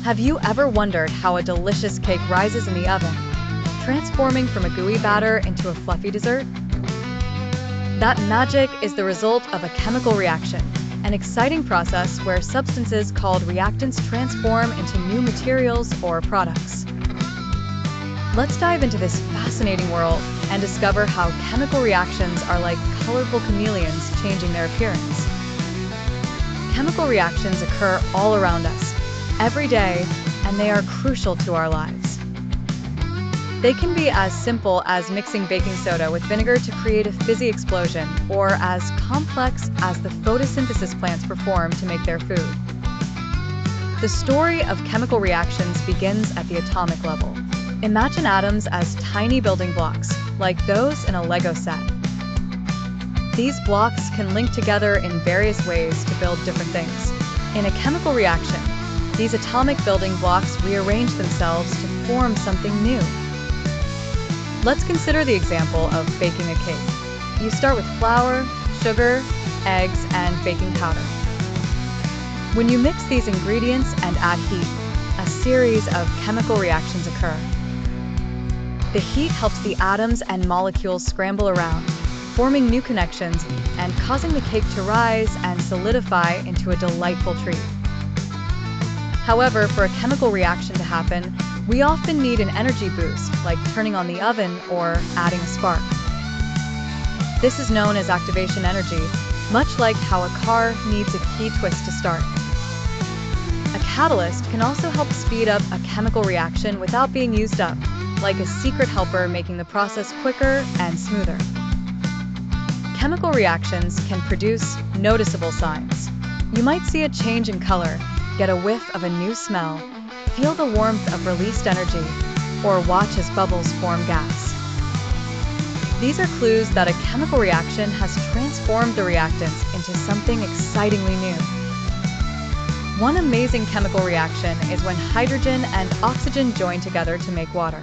Have you ever wondered how a delicious cake rises in the oven, transforming from a gooey batter into a fluffy dessert? That magic is the result of a chemical reaction, an exciting process where substances called reactants transform into new materials or products. Let's dive into this fascinating world and discover how chemical reactions are like colorful chameleons changing their appearance. Chemical reactions occur all around us, every day, and they are crucial to our lives. They can be as simple as mixing baking soda with vinegar to create a fizzy explosion, or as complex as the photosynthesis plants perform to make their food. The story of chemical reactions begins at the atomic level. Imagine atoms as tiny building blocks, like those in a Lego set. These blocks can link together in various ways to build different things. In a chemical reaction, these atomic building blocks rearrange themselves to form something new. Let's consider the example of baking a cake. You start with flour, sugar, eggs, and baking powder. When you mix these ingredients and add heat, a series of chemical reactions occur. The heat helps the atoms and molecules scramble around, forming new connections and causing the cake to rise and solidify into a delightful treat. However, for a chemical reaction to happen, we often need an energy boost, like turning on the oven or adding a spark. This is known as activation energy, much like how a car needs a key twist to start. A catalyst can also help speed up a chemical reaction without being used up, like a secret helper making the process quicker and smoother. Chemical reactions can produce noticeable signs. You might see a change in color, get a whiff of a new smell, feel the warmth of released energy, or watch as bubbles form gas. These are clues that a chemical reaction has transformed the reactants into something excitingly new. One amazing chemical reaction is when hydrogen and oxygen join together to make water.